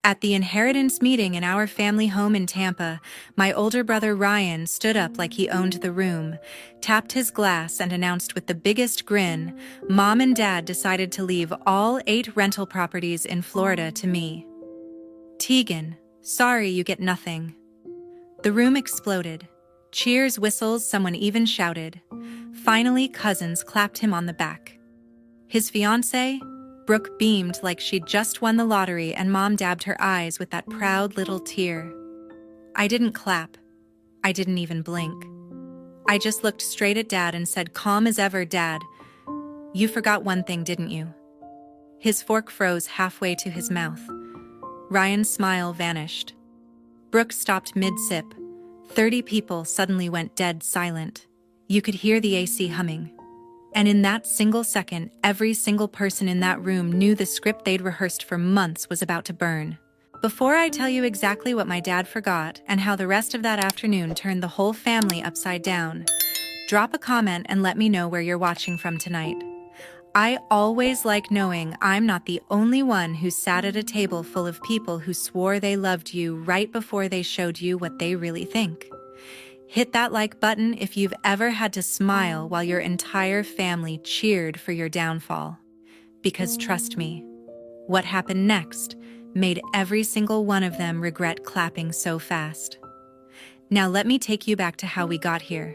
At the inheritance meeting in our family home in Tampa, my older brother Ryan stood up like he owned the room, tapped his glass and announced with the biggest grin, Mom and Dad decided to leave all 8 rental properties in Florida to me. Tegan, sorry you get nothing. The room exploded. Cheers, whistles, someone even shouted. Finally, cousins clapped him on the back. His fiancée, Brooke, beamed like she'd just won the lottery, and Mom dabbed her eyes with that proud little tear. I didn't clap. I didn't even blink. I just looked straight at Dad and said, calm as ever, Dad, you forgot one thing, didn't you? His fork froze halfway to his mouth. Ryan's smile vanished. Brooke stopped mid-sip. 30 people suddenly went dead silent. You could hear the AC humming. And in that single second, every single person in that room knew the script they'd rehearsed for months was about to burn. Before I tell you exactly what my dad forgot and how the rest of that afternoon turned the whole family upside down, drop a comment and let me know where you're watching from tonight. I always like knowing I'm not the only one who sat at a table full of people who swore they loved you right before they showed you what they really think. Hit that like button if you've ever had to smile while your entire family cheered for your downfall. Because trust me, what happened next made every single one of them regret clapping so fast. Now let me take you back to how we got here.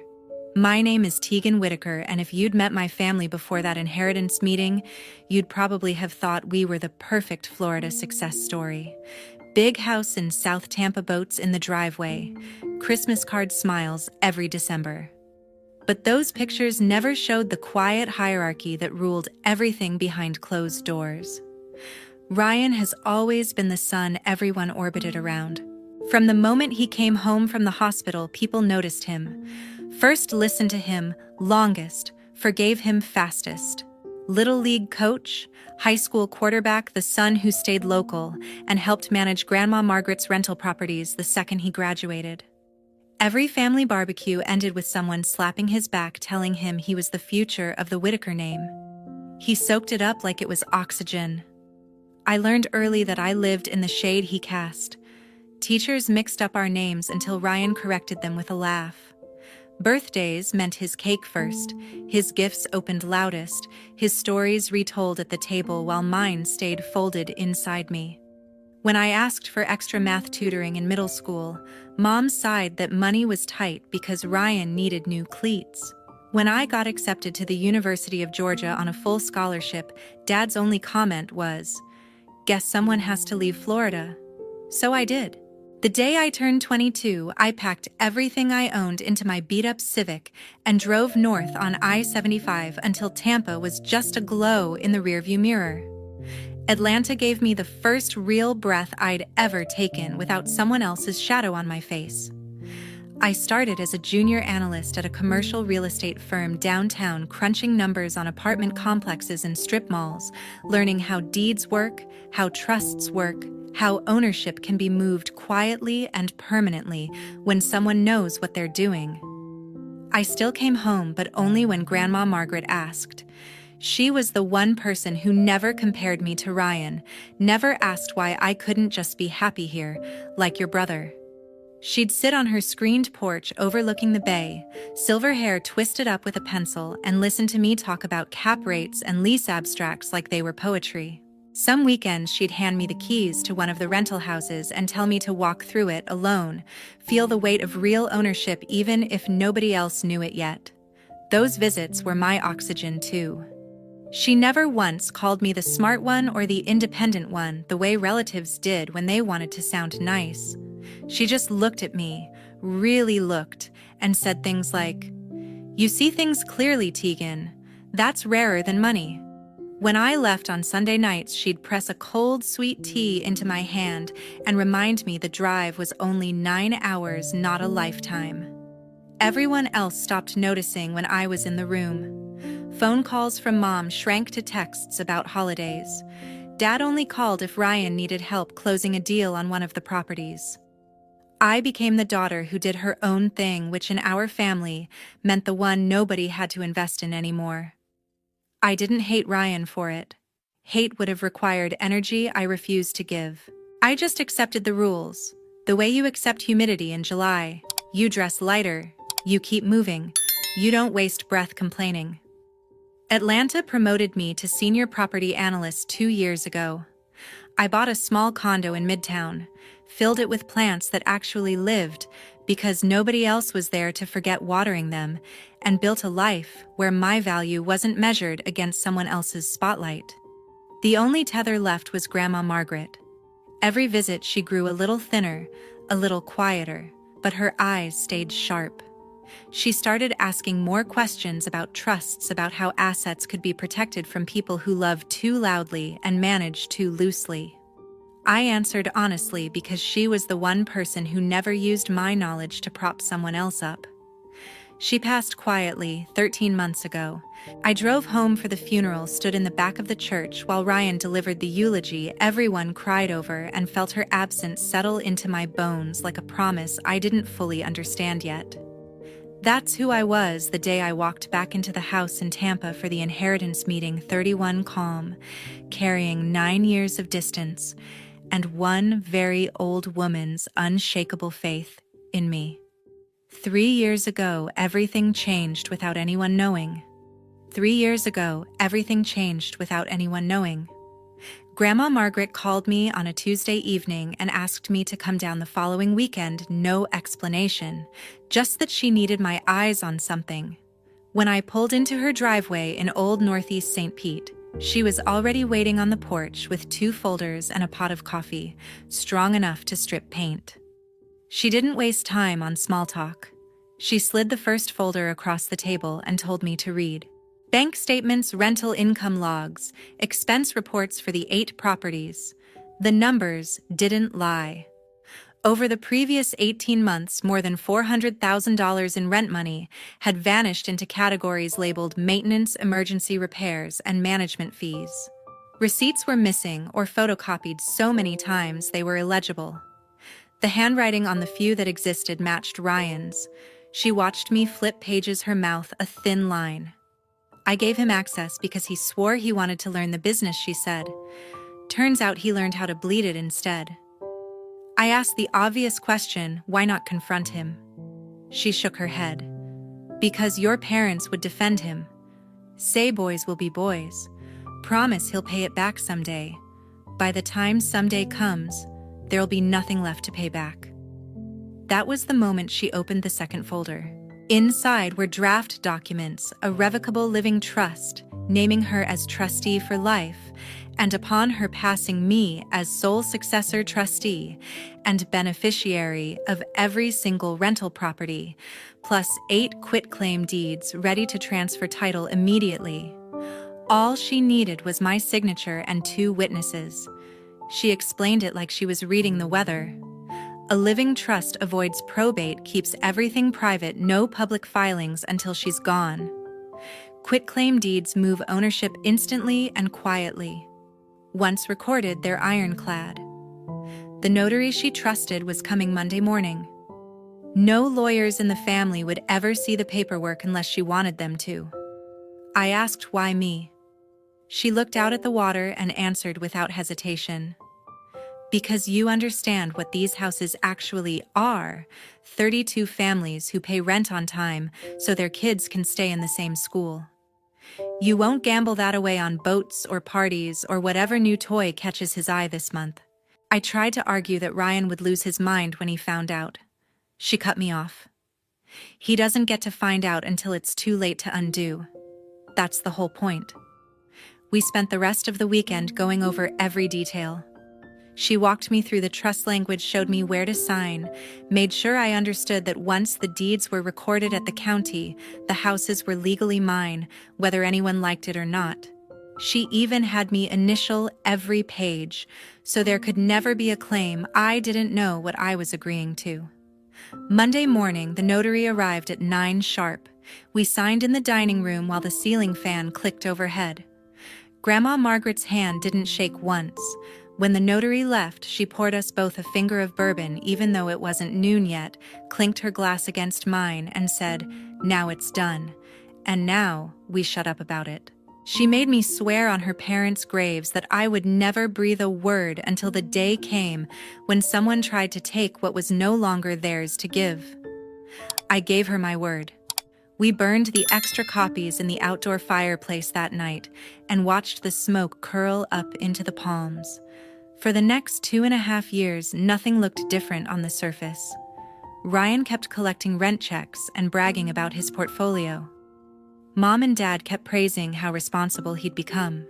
My name is Tegan Whitaker, and if you'd met my family before that inheritance meeting, you'd probably have thought we were the perfect Florida success story. Big house in South Tampa, boats in the driveway, Christmas card smiles every December. But those pictures never showed the quiet hierarchy that ruled everything behind closed doors. Ryan has always been the son everyone orbited around. From the moment he came home from the hospital, people noticed him. First listened to him longest, forgave him fastest. Little league coach, high school quarterback, the son who stayed local and helped manage Grandma Margaret's rental properties the second he graduated. Every family barbecue ended with someone slapping his back telling him he was the future of the Whitaker name. He soaked it up like it was oxygen. I learned early that I lived in the shade he cast. Teachers mixed up our names until Ryan corrected them with a laugh. Birthdays meant his cake first, his gifts opened loudest, his stories retold at the table while mine stayed folded inside me. When I asked for extra math tutoring in middle school, Mom sighed that money was tight because Ryan needed new cleats. When I got accepted to the University of Georgia on a full scholarship, Dad's only comment was, "Guess someone has to leave Florida." So I did. The day I turned 22, I packed everything I owned into my beat-up Civic and drove north on I-75 until Tampa was just a glow in the rearview mirror. Atlanta gave me the first real breath I'd ever taken without someone else's shadow on my face. I started as a junior analyst at a commercial real estate firm downtown, crunching numbers on apartment complexes and strip malls, learning how deeds work, how trusts work, how ownership can be moved quietly and permanently when someone knows what they're doing. I still came home, but only when Grandma Margaret asked. She was the one person who never compared me to Ryan, never asked why I couldn't just be happy here, like your brother. She'd sit on her screened porch overlooking the bay, silver hair twisted up with a pencil, and listen to me talk about cap rates and lease abstracts like they were poetry. Some weekends she'd hand me the keys to one of the rental houses and tell me to walk through it alone, feel the weight of real ownership even if nobody else knew it yet. Those visits were my oxygen too. She never once called me the smart one or the independent one the way relatives did when they wanted to sound nice. She just looked at me, really looked, and said things like, "You see things clearly, Tegan. That's rarer than money." When I left on Sunday nights, she'd press a cold, sweet tea into my hand and remind me the drive was only 9 hours, not a lifetime. Everyone else stopped noticing when I was in the room. Phone calls from Mom shrank to texts about holidays. Dad only called if Ryan needed help closing a deal on one of the properties. I became the daughter who did her own thing, which in our family meant the one nobody had to invest in anymore. I didn't hate Ryan for it. Hate would have required energy I refused to give. I just accepted the rules. The way you accept humidity in July. You dress lighter. You keep moving. You don't waste breath complaining. Atlanta promoted me to senior property analyst 2 years ago. I bought a small condo in Midtown, filled it with plants that actually lived because nobody else was there to forget watering them, and built a life where my value wasn't measured against someone else's spotlight. The only tether left was Grandma Margaret. Every visit she grew a little thinner, a little quieter, but her eyes stayed sharp. She started asking more questions about trusts, about how assets could be protected from people who love too loudly and manage too loosely. I answered honestly because she was the one person who never used my knowledge to prop someone else up. She passed quietly 13 months ago. I drove home for the funeral, stood in the back of the church while Ryan delivered the eulogy everyone cried over, and felt her absence settle into my bones like a promise I didn't fully understand yet. That's who I was the day I walked back into the house in Tampa for the inheritance meeting, 31 calm, carrying 9 years of distance and one very old woman's unshakable faith in me. 3 years ago, everything changed without anyone knowing. 3 years ago, everything changed without anyone knowing. Grandma Margaret called me on a Tuesday evening and asked me to come down the following weekend, no explanation, just that she needed my eyes on something. When I pulled into her driveway in Old Northeast St. Pete, she was already waiting on the porch with 2 folders and a pot of coffee, strong enough to strip paint. She didn't waste time on small talk. She slid the first folder across the table and told me to read. Bank statements, rental income logs, expense reports for the 8 properties. The numbers didn't lie. Over the previous 18 months, more than $400,000 in rent money had vanished into categories labeled maintenance, emergency repairs, and management fees. Receipts were missing or photocopied so many times they were illegible. The handwriting on the few that existed matched Ryan's. She watched me flip pages, her mouth a thin line. I gave him access because he swore he wanted to learn the business, she said. Turns out he learned how to bleed it instead. I asked the obvious question, why not confront him? She shook her head. Because your parents would defend him. Say boys will be boys. Promise he'll pay it back someday. By the time someday comes, there'll be nothing left to pay back. That was the moment she opened the second folder. Inside were draft documents, a revocable living trust, naming her as trustee for life, and upon her passing, me as sole successor trustee and beneficiary of every single rental property, plus 8 quitclaim deeds ready to transfer title immediately. All she needed was my signature and 2 witnesses. She explained it like she was reading the weather. A living trust avoids probate, keeps everything private, no public filings until she's gone. Quitclaim deeds move ownership instantly and quietly. Once recorded, they're ironclad. The notary she trusted was coming Monday morning. No lawyers in the family would ever see the paperwork unless she wanted them to. I asked why me. She looked out at the water and answered without hesitation. Because you understand what these houses actually are, 32 families who pay rent on time so their kids can stay in the same school. You won't gamble that away on boats or parties or whatever new toy catches his eye this month. I tried to argue that Ryan would lose his mind when he found out. She cut me off. He doesn't get to find out until it's too late to undo. That's the whole point. We spent the rest of the weekend going over every detail. She walked me through the trust language, showed me where to sign, made sure I understood that once the deeds were recorded at the county, the houses were legally mine, whether anyone liked it or not. She even had me initial every page, so there could never be a claim I didn't know what I was agreeing to. Monday morning, the notary arrived at 9 sharp. We signed in the dining room while the ceiling fan clicked overhead. Grandma Margaret's hand didn't shake once. When the notary left, she poured us both a finger of bourbon, even though it wasn't noon yet, clinked her glass against mine, and said, "Now it's done." And now we shut up about it. She made me swear on her parents' graves that I would never breathe a word until the day came when someone tried to take what was no longer theirs to give. I gave her my word. We burned the extra copies in the outdoor fireplace that night and watched the smoke curl up into the palms. For the next 2.5 years, nothing looked different on the surface. Ryan kept collecting rent checks and bragging about his portfolio. Mom and Dad kept praising how responsible he'd become.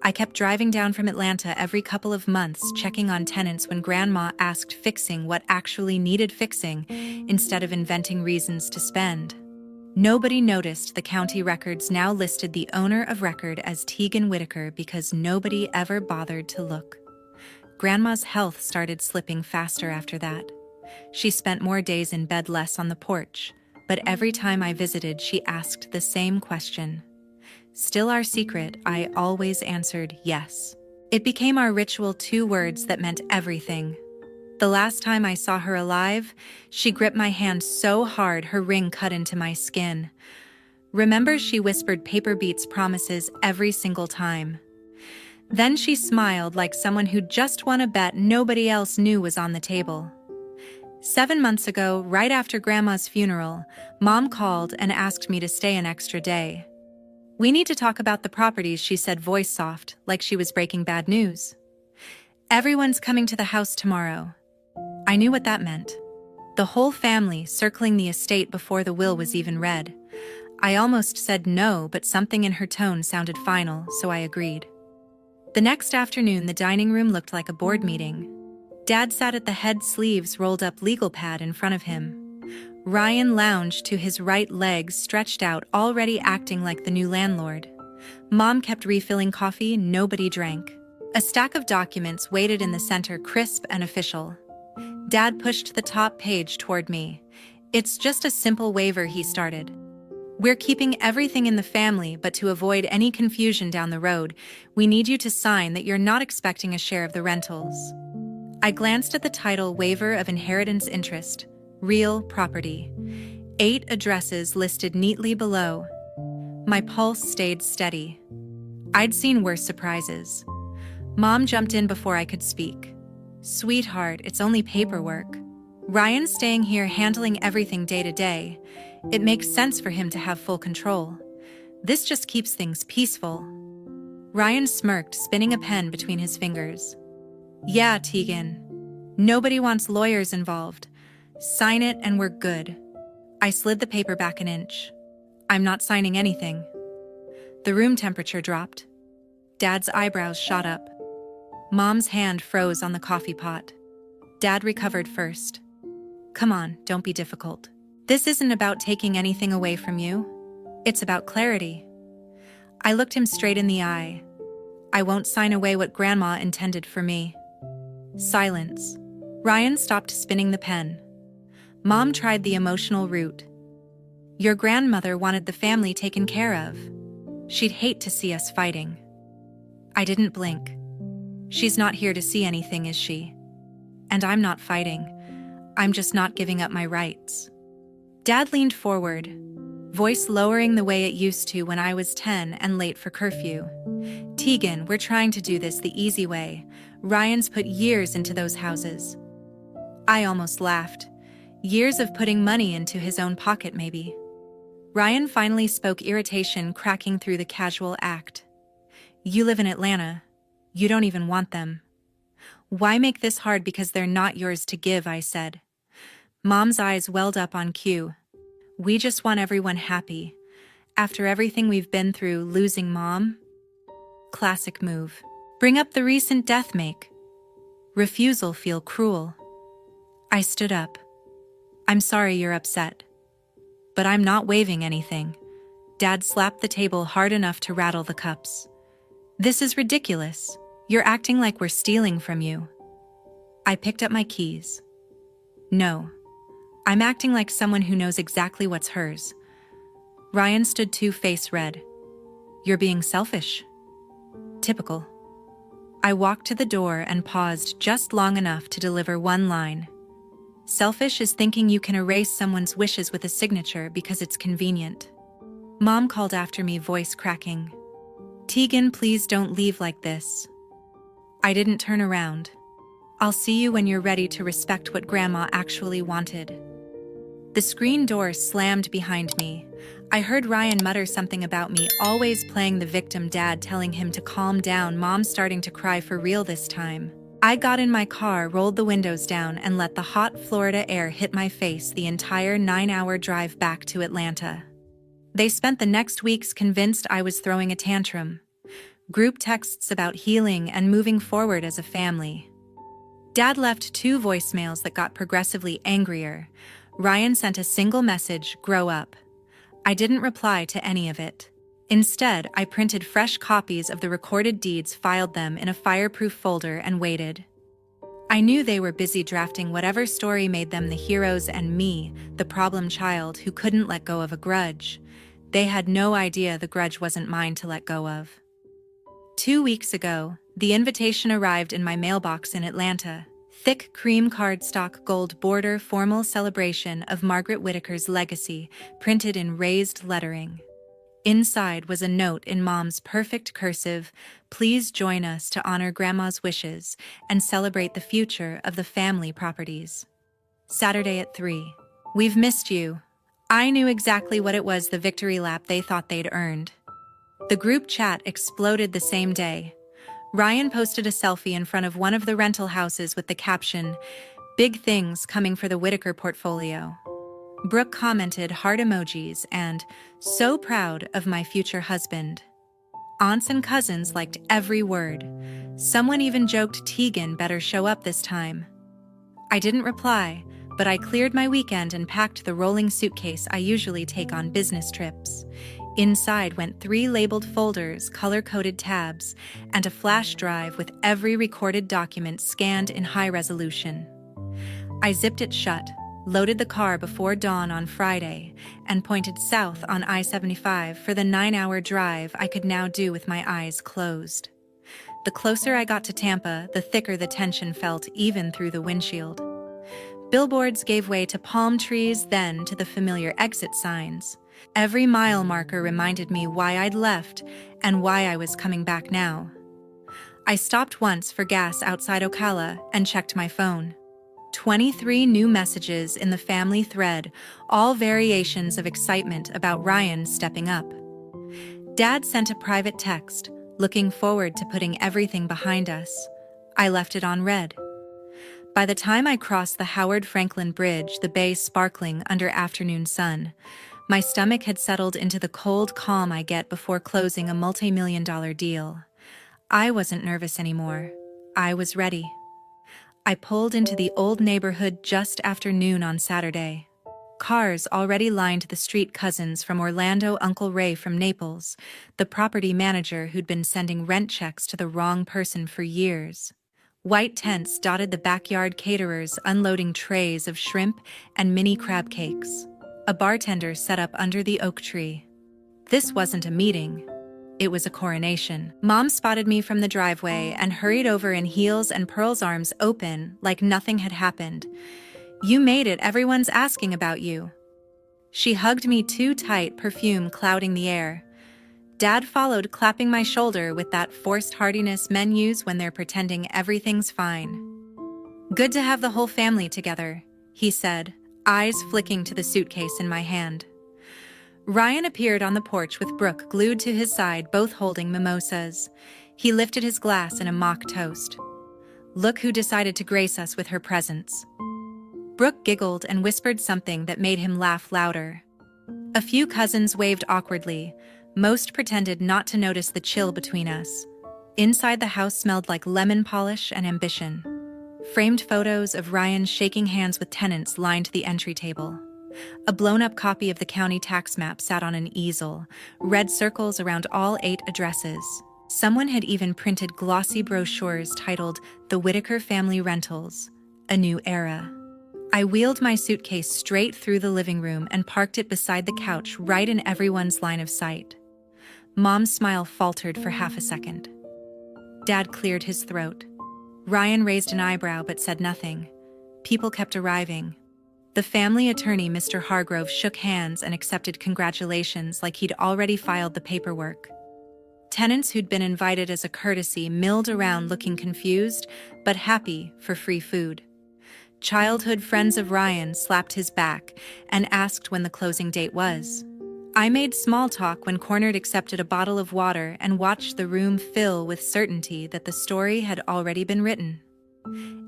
I kept driving down from Atlanta every couple of months, checking on tenants when Grandma asked fixing what actually needed fixing instead of inventing reasons to spend. Nobody noticed the county records now listed the owner of record as Tegan Whitaker because nobody ever bothered to look. Grandma's health started slipping faster after that. She spent more days in bed, less on the porch, but every time I visited, she asked the same question. Still our secret, I always answered yes. It became our ritual, 2 words that meant everything. The last time I saw her alive, she gripped my hand so hard her ring cut into my skin. Remember, she whispered paper beats promises every single time. Then she smiled like someone who just won a bet nobody else knew was on the table. 7 months ago, right after Grandma's funeral, Mom called and asked me to stay an extra day. "We need to talk about the properties," she said, voice soft, like she was breaking bad news. "Everyone's coming to the house tomorrow." I knew what that meant. The whole family circling the estate before the will was even read. I almost said no, but something in her tone sounded final, so I agreed. The next afternoon, the dining room looked like a board meeting. Dad sat at the head, sleeves rolled up, legal pad in front of him. Ryan lounged to his right, legs stretched out, already acting like the new landlord. Mom kept refilling coffee, nobody drank. A stack of documents waited in the center, crisp and official. Dad pushed the top page toward me. "It's just a simple waiver," he started. "We're keeping everything in the family, but to avoid any confusion down the road, we need you to sign that you're not expecting a share of the rentals." I glanced at the title, Waiver of Inheritance Interest, Real Property. 8 addresses listed neatly below. My pulse stayed steady. I'd seen worse surprises. Mom jumped in before I could speak. "Sweetheart, it's only paperwork. Ryan's staying here handling everything day to day. It makes sense for him to have full control. This just keeps things peaceful." Ryan smirked, spinning a pen between his fingers. "Yeah, Tegan. Nobody wants lawyers involved. Sign it and we're good." I slid the paper back an inch. "I'm not signing anything." The room temperature dropped. Dad's eyebrows shot up. Mom's hand froze on the coffee pot. Dad recovered first. "Come on, don't be difficult. This isn't about taking anything away from you. It's about clarity." I looked him straight in the eye. "I won't sign away what Grandma intended for me." Silence. Ryan stopped spinning the pen. Mom tried the emotional route. "Your grandmother wanted the family taken care of. She'd hate to see us fighting." I didn't blink. "She's not here to see anything, is she? And I'm not fighting. I'm just not giving up my rights." Dad leaned forward, voice lowering the way it used to when I was 10 and late for curfew. "Tegan, we're trying to do this the easy way. Ryan's put years into those houses." I almost laughed. Years of putting money into his own pocket, maybe. Ryan finally spoke, irritation cracking through the casual act. "You live in Atlanta. You don't even want them. Why make this hard because they're not yours to give?" I said. Mom's eyes welled up on cue. "We just want everyone happy. After everything we've been through, losing Mom?" Classic move. Bring up the recent death, make refusal feel cruel. I stood up. "I'm sorry you're upset. But I'm not waiving anything." Dad slapped the table hard enough to rattle the cups. "This is ridiculous. You're acting like we're stealing from you." I picked up my keys. "No. I'm acting like someone who knows exactly what's hers." Ryan stood too, face red. "You're being selfish." Typical. I walked to the door and paused just long enough to deliver one line. "Selfish is thinking you can erase someone's wishes with a signature because it's convenient." Mom called after me, voice cracking. Tegan, please don't leave like this. I didn't turn around. I'll see you when you're ready to respect what Grandma actually wanted. The screen door slammed behind me. I heard Ryan mutter something about me always playing the victim, Dad telling him to calm down, Mom starting to cry for real this time. I got in my car, rolled the windows down, and let the hot Florida air hit my face the entire 9-hour drive back to Atlanta. They spent the next weeks convinced I was throwing a tantrum. Group texts about healing and moving forward as a family. Dad left 2 voicemails that got progressively angrier. Ryan sent a single message, "Grow up." I didn't reply to any of it. Instead, I printed fresh copies of the recorded deeds, filed them in a fireproof folder, and waited. I knew they were busy drafting whatever story made them the heroes and me, the problem child who couldn't let go of a grudge. They had no idea the grudge wasn't mine to let go of. 2 weeks ago, the invitation arrived in my mailbox in Atlanta. Thick cream cardstock gold border, formal celebration of Margaret Whittaker's legacy, printed in raised lettering. Inside was a note in Mom's perfect cursive, "Please join us to honor Grandma's wishes and celebrate the future of the family properties. Saturday at 3. We've missed you." I knew exactly what it was, the victory lap they thought they'd earned. The group chat exploded the same day. Ryan posted a selfie in front of one of the rental houses with the caption, "Big things coming for the Whittaker portfolio." Brooke commented heart emojis and, "So proud of my future husband." Aunts and cousins liked every word. Someone even joked Tegan better show up this time. I didn't reply, but I cleared my weekend and packed the rolling suitcase I usually take on business trips. Inside went 3 labeled folders, color-coded tabs, and a flash drive with every recorded document scanned in high resolution. I zipped it shut, loaded the car before dawn on Friday, and pointed south on I-75 for the 9-hour drive I could now do with my eyes closed. The closer I got to Tampa, the thicker the tension felt even through the windshield. Billboards gave way to palm trees, then to the familiar exit signs. Every mile marker reminded me why I'd left and why I was coming back now. I stopped once for gas outside Ocala and checked my phone. 23 new messages in the family thread, all variations of excitement about Ryan stepping up. Dad sent a private text, looking forward to putting everything behind us. I left it on read. By the time I crossed the Howard Franklin Bridge, the bay sparkling under afternoon sun, my stomach had settled into the cold calm I get before closing a multi-million-dollar deal. I wasn't nervous anymore. I was ready. I pulled into the old neighborhood just after noon on Saturday. Cars already lined the street. Cousins from Orlando, Uncle Ray from Naples, the property manager who'd been sending rent checks to the wrong person for years. White tents dotted the backyard, caterers unloading trays of shrimp and mini crab cakes. A bartender set up under the oak tree. This wasn't a meeting. It was a coronation. Mom spotted me from the driveway and hurried over in heels and pearls, arms open like nothing had happened. "You made it. Everyone's asking about you." She hugged me too tight, perfume clouding the air. Dad followed, clapping my shoulder with that forced heartiness men use when they're pretending everything's fine. "Good to have the whole family together," he said, eyes flicking to the suitcase in my hand. Ryan appeared on the porch with Brooke glued to his side, both holding mimosas. He lifted his glass in a mock toast. "Look who decided to grace us with her presence." Brooke giggled and whispered something that made him laugh louder. A few cousins waved awkwardly. Most pretended not to notice the chill between us. Inside, the house smelled like lemon polish and ambition. Framed photos of Ryan shaking hands with tenants lined the entry table. A blown-up copy of the county tax map sat on an easel, red circles around all 8 addresses. Someone had even printed glossy brochures titled "The Whittaker Family Rentals, A New Era." I wheeled my suitcase straight through the living room and parked it beside the couch, right in everyone's line of sight. Mom's smile faltered for half a second. Dad cleared his throat. Ryan raised an eyebrow but said nothing. People kept arriving. The family attorney, Mr. Hargrove, shook hands and accepted congratulations like he'd already filed the paperwork. Tenants who'd been invited as a courtesy milled around looking confused, but happy for free food. Childhood friends of Ryan slapped his back and asked when the closing date was. I made small talk when cornered, accepted a bottle of water, and watched the room fill with certainty that the story had already been written.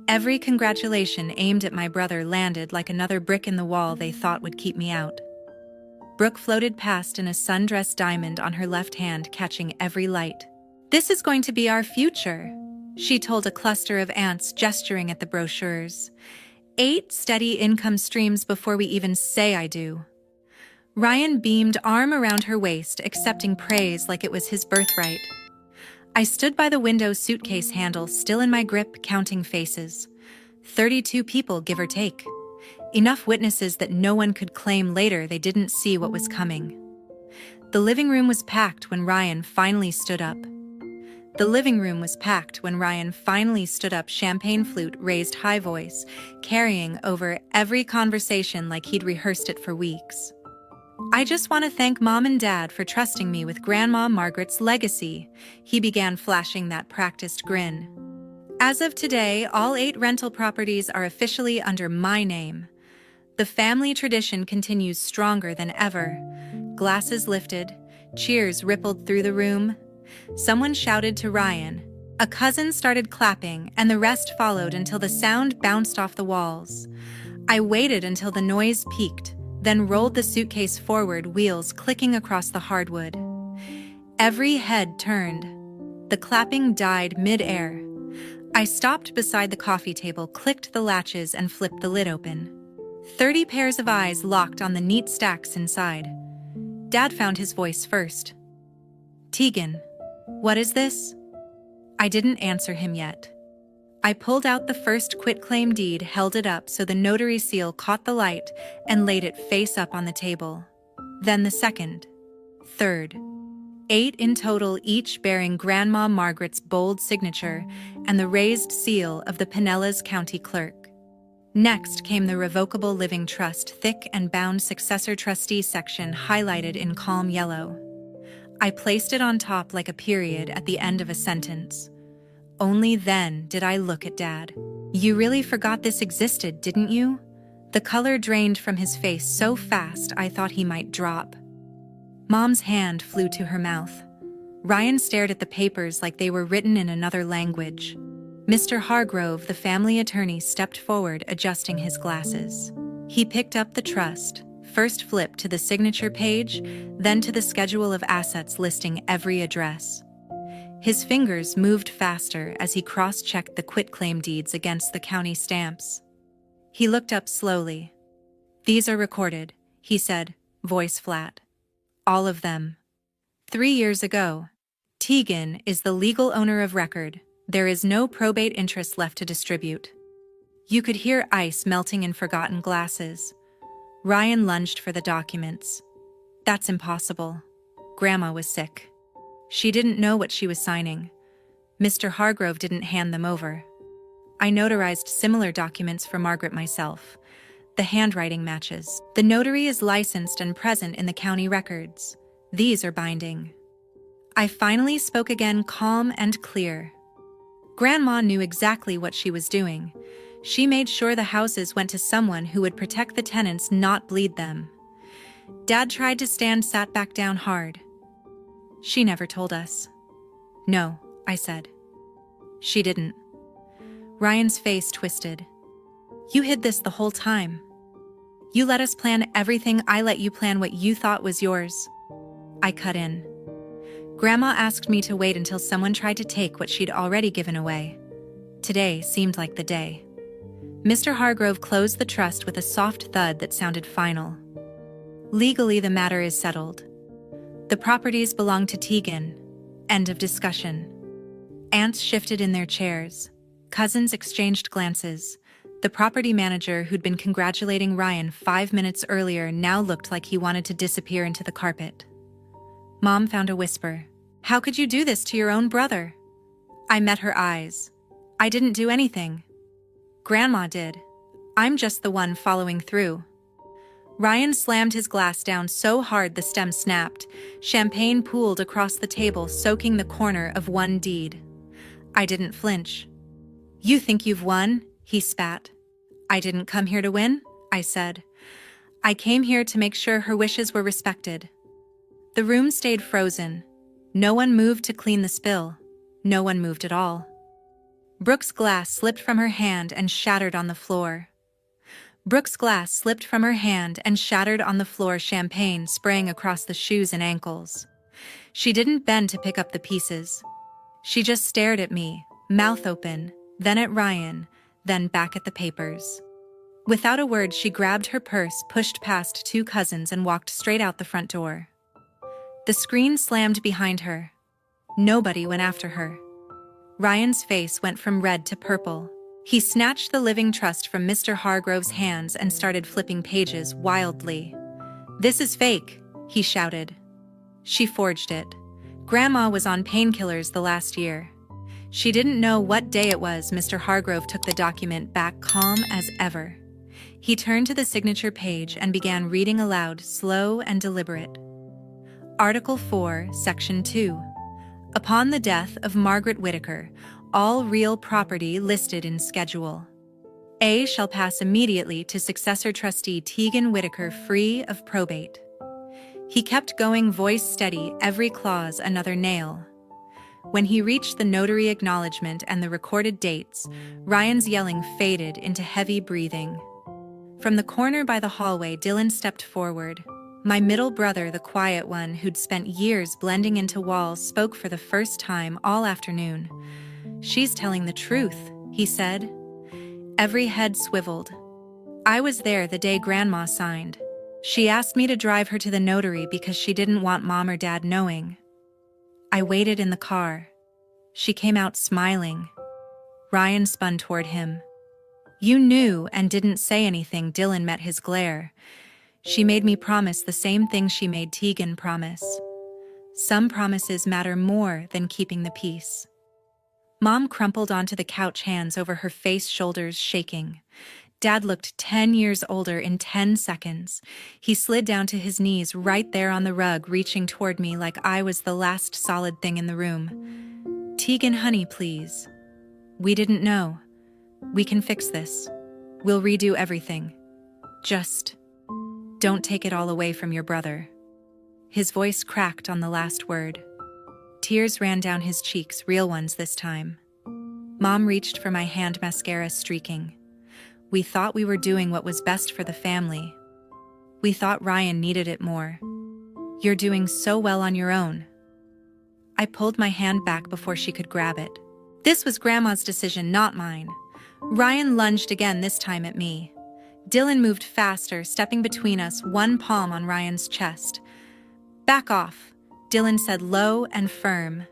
Every congratulation aimed at my brother landed like another brick in the wall they thought would keep me out. Brooke floated past in a sundress diamond on her left hand, catching every light. "This is going to be our future," she told a cluster of ants, gesturing at the brochures. 8 steady income streams before we even say I do. Ryan beamed, arm around her waist, accepting praise like it was his birthright. I stood by the window, suitcase handle still in my grip, counting faces. 32 people, give or take. Enough witnesses that no one could claim later they didn't see what was coming. The living room was packed when Ryan finally stood up. Champagne flute raised, high voice, carrying over every conversation like he'd rehearsed it for weeks. "I just want to thank Mom and Dad for trusting me with Grandma Margaret's legacy," he began, flashing that practiced grin. "As of today, all 8 rental properties are officially under my name. The family tradition continues stronger than ever." Glasses lifted, cheers rippled through the room. Someone shouted to Ryan. A cousin started clapping, and the rest followed until the sound bounced off the walls. I waited until the noise peaked, then rolled the suitcase forward, wheels clicking across the hardwood. Every head turned. The clapping died mid-air. I stopped beside the coffee table, clicked the latches, and flipped the lid open. 30 pairs of eyes locked on the neat stacks inside. Dad found his voice first. "Tegan, what is this?" I didn't answer him yet. I pulled out the first quitclaim deed, held it up so the notary seal caught the light, and laid it face up on the table. Then the second, third. 8 in total, each bearing Grandma Margaret's bold signature and the raised seal of the Pinellas County Clerk. Next came the Revocable Living Trust, thick and bound successor trustee section highlighted in calm yellow. I placed it on top like a period at the end of a sentence. Only then did I look at Dad. "You really forgot this existed, didn't you?" The color drained from his face so fast I thought he might drop. Mom's hand flew to her mouth. Ryan stared at the papers like they were written in another language. Mr. Hargrove, the family attorney, stepped forward, adjusting his glasses. He picked up the trust, first flipped to the signature page, then to the schedule of assets listing every address. His fingers moved faster as he cross-checked the quitclaim deeds against the county stamps. He looked up slowly. "These are recorded," he said, voice flat. "All of them. 3 years ago. Tegan is the legal owner of record. There is no probate interest left to distribute." You could hear ice melting in forgotten glasses. Ryan lunged for the documents. "That's impossible. Grandma was sick. She didn't know what she was signing. Mr. Hargrove didn't hand them over. I notarized similar documents for Margaret myself. The handwriting matches. The notary is licensed and present in the county records. These are binding." I finally spoke again, calm and clear. Grandma knew exactly what she was doing. She made sure the houses went to someone who would protect the tenants, not bleed them. Dad tried to stand, sat back down hard. "She never told us." "No," I said. "She didn't." Ryan's face twisted. "You hid this the whole time. You let us plan everything. I let you plan what you thought was yours." I cut in. "Grandma asked me to wait until someone tried to take what she'd already given away. Today seemed like the day." Mr. Hargrove closed the trust with a soft thud that sounded final. "Legally, the matter is settled. The properties belong to Tegan. End of discussion." Aunts shifted in their chairs. Cousins exchanged glances. The property manager, who'd been congratulating Ryan 5 minutes earlier, now looked like he wanted to disappear into the carpet. Mom found a whisper. "How could you do this to your own brother?" I met her eyes. "I didn't do anything. Grandma did. I'm just the one following through." Ryan slammed his glass down so hard the stem snapped. Champagne pooled across the table, soaking the corner of one deed. I didn't flinch. "You think you've won?" he spat. "I didn't come here to win," I said. "I came here to make sure her wishes were respected." The room stayed frozen. No one moved to clean the spill. No one moved at all. Brooke's glass slipped from her hand and shattered on the floor. Champagne spraying across the shoes and ankles. She didn't bend to pick up the pieces. She just stared at me, mouth open, then at Ryan, then back at the papers. Without a word, she grabbed her purse, pushed past two cousins, and walked straight out the front door. The screen slammed behind her. Nobody went after her. Ryan's face went from red to purple. He snatched the living trust from Mr. Hargrove's hands and started flipping pages wildly. "This is fake," he shouted. "She forged it. Grandma was on painkillers the last year. She didn't know what day it was." Mr. Hargrove took the document back, calm as ever. He turned to the signature page and began reading aloud, slow and deliberate. Article 4, Section 2. Upon the death of Margaret Whittaker, all real property listed in Schedule A shall pass immediately to successor trustee Tegan Whittaker, free of probate. He kept going, voice steady, every clause another nail. When he reached the notary acknowledgement and the recorded dates, Ryan's yelling faded into heavy breathing. From the corner by the hallway, Dylan stepped forward. My middle brother, the quiet one who'd spent years blending into walls, spoke for the first time all afternoon. "She's telling the truth," he said. Every head swiveled. "I was there the day Grandma signed. She asked me to drive her to the notary because she didn't want Mom or Dad knowing. I waited in the car. She came out smiling." Ryan spun toward him. "You knew and didn't say anything." Dylan met his glare. "She made me promise the same thing she made Tegan promise. Some promises matter more than keeping the peace." Mom crumpled onto the couch, hands over her face, shoulders shaking. Dad looked 10 years older in 10 seconds. He slid down to his knees right there on the rug, reaching toward me like I was the last solid thing in the room. "Tegan, honey, please. We didn't know. We can fix this. We'll redo everything. Just don't take it all away from your brother." His voice cracked on the last word. Tears ran down his cheeks, real ones this time. Mom reached for my hand, mascara streaking. "We thought we were doing what was best for the family. We thought Ryan needed it more. You're doing so well on your own." I pulled my hand back before she could grab it. "This was Grandma's decision, not mine." Ryan lunged again, this time at me. Dylan moved faster, stepping between us, one palm on Ryan's chest. "Back off," Dylan said, low and firm.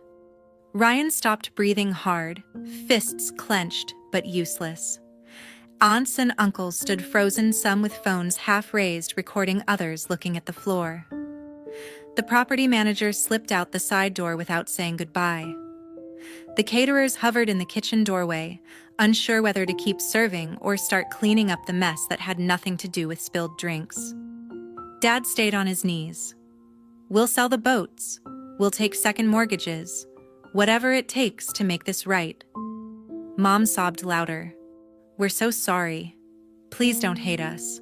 Ryan stopped, breathing hard, fists clenched but useless. Aunts and uncles stood frozen, some with phones half raised, recording, others looking at the floor. The property manager slipped out the side door without saying goodbye. The caterers hovered in the kitchen doorway, unsure whether to keep serving or start cleaning up the mess that had nothing to do with spilled drinks. Dad stayed on his knees. "We'll sell the boats. We'll take second mortgages. Whatever it takes to make this right." Mom sobbed louder. "We're so sorry. Please don't hate us."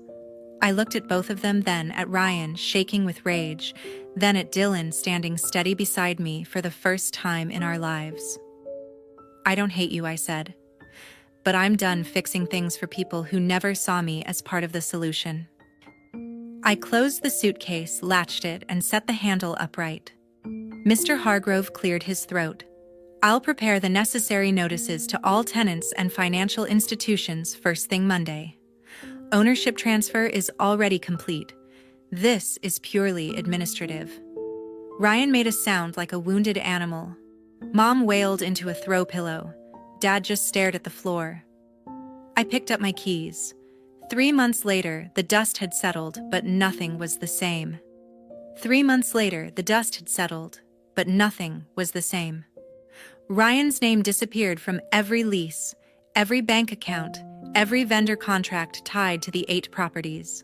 I looked at both of them, then at Ryan, shaking with rage, then at Dylan, standing steady beside me for the first time in our lives. "I don't hate you," I said. "But I'm done fixing things for people who never saw me as part of the solution." I closed the suitcase, latched it, and set the handle upright. Mr. Hargrove cleared his throat. "I'll prepare the necessary notices to all tenants and financial institutions first thing Monday. Ownership transfer is already complete. This is purely administrative." Ryan made a sound like a wounded animal. Mom wailed into a throw pillow. Dad just stared at the floor. I picked up my keys. 3 months later, the dust had settled, but nothing was the same. 3 months later, the dust had settled, but nothing was the same. Ryan's name disappeared from every lease, every bank account, every vendor contract tied to the 8 properties.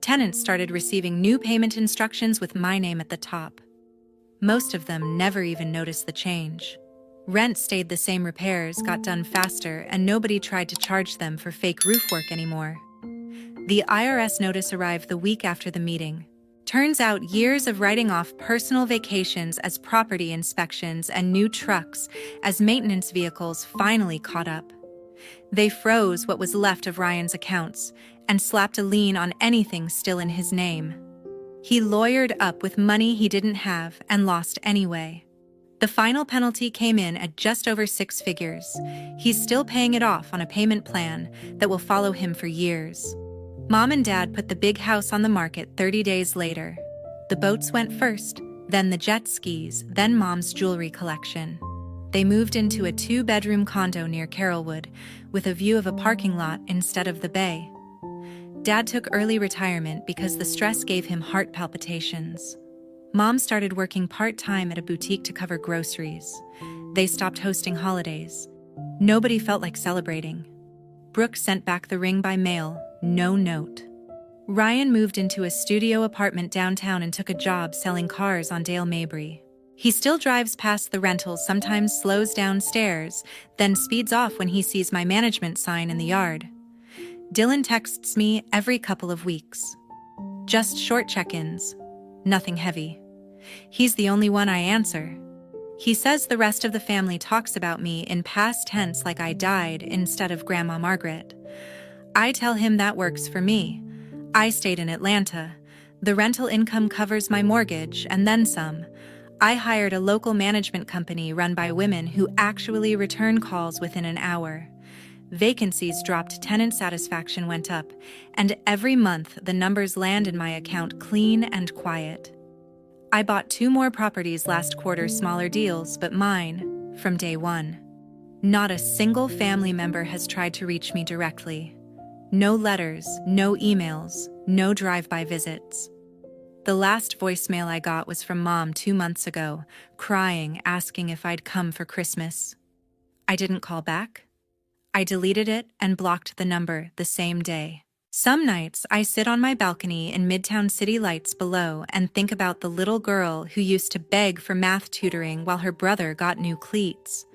Tenants started receiving new payment instructions with my name at the top. Most of them never even noticed the change. Rent stayed the same, repairs got done faster, and nobody tried to charge them for fake roof work anymore. The IRS notice arrived the week after the meeting. Turns out years of writing off personal vacations as property inspections and new trucks as maintenance vehicles finally caught up. They froze what was left of Ryan's accounts and slapped a lien on anything still in his name. He lawyered up with money he didn't have and lost anyway. The final penalty came in at just over 6 figures. He's still paying it off on a payment plan that will follow him for years. Mom and Dad put the big house on the market 30 days later. The boats went first, then the jet skis, then Mom's jewelry collection. They moved into a 2-bedroom condo near Carrollwood, with a view of a parking lot instead of the bay. Dad took early retirement because the stress gave him heart palpitations. Mom started working part-time at a boutique to cover groceries. They stopped hosting holidays. Nobody felt like celebrating. Brooke sent back the ring by mail, no note. Ryan moved into a studio apartment downtown and took a job selling cars on Dale Mabry. He still drives past the rentals, sometimes slows downstairs, then speeds off when he sees my management sign in the yard. Dylan texts me every couple of weeks. Just short check-ins, nothing heavy. He's the only one I answer. He says the rest of the family talks about me in past tense like I died instead of Grandma Margaret. I tell him that works for me. I stayed in Atlanta. The rental income covers my mortgage and then some. I hired a local management company run by women who actually return calls within an hour. Vacancies dropped, tenant satisfaction went up, and every month the numbers land in my account clean and quiet. I bought 2 more properties last quarter, smaller deals, but mine, from day one. Not a single family member has tried to reach me directly. No letters, no emails, no drive-by visits. The last voicemail I got was from Mom 2 months ago, crying, asking if I'd come for Christmas. I didn't call back. I deleted it and blocked the number the same day. Some nights I sit on my balcony in Midtown city lights below and think about the little girl who used to beg for math tutoring while her brother got new cleats.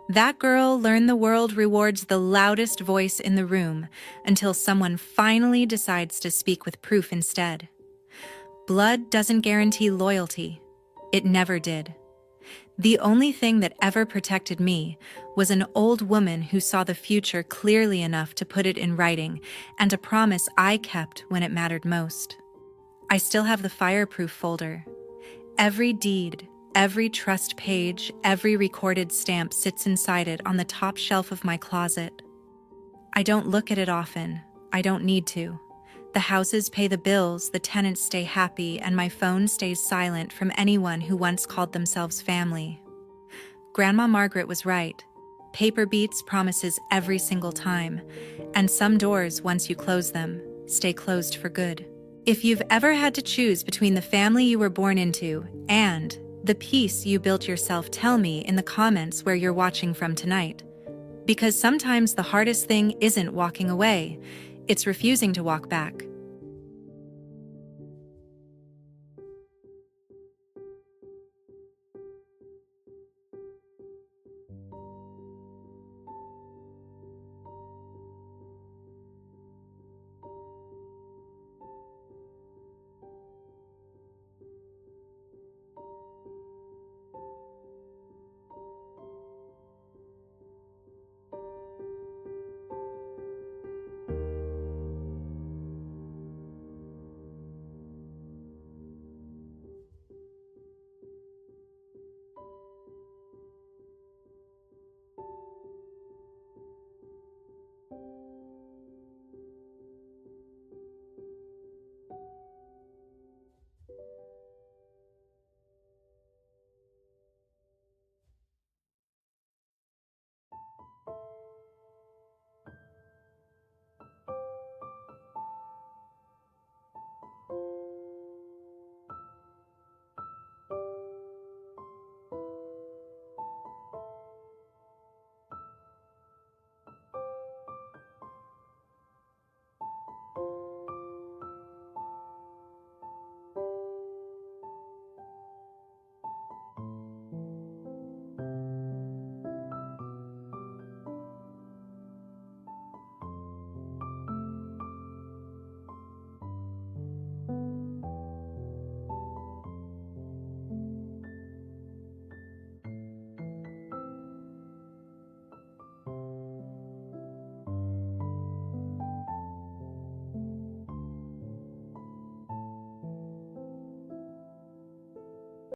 That girl learned the world rewards the loudest voice in the room until someone finally decides to speak with proof instead. Blood doesn't guarantee loyalty. It never did. The only thing that ever protected me was an old woman who saw the future clearly enough to put it in writing, and a promise I kept when it mattered most. I still have the fireproof folder. Every deed, every trust page, every recorded stamp sits inside it on the top shelf of my closet. I don't look at it often. I don't need to. The houses pay the bills, the tenants stay happy, and my phone stays silent from anyone who once called themselves family. Grandma Margaret was right. Paper beats promises every single time, and some doors, once you close them, stay closed for good. If you've ever had to choose between the family you were born into and the peace you built yourself, tell me in the comments where you're watching from tonight. Because sometimes the hardest thing isn't walking away, it's refusing to walk back.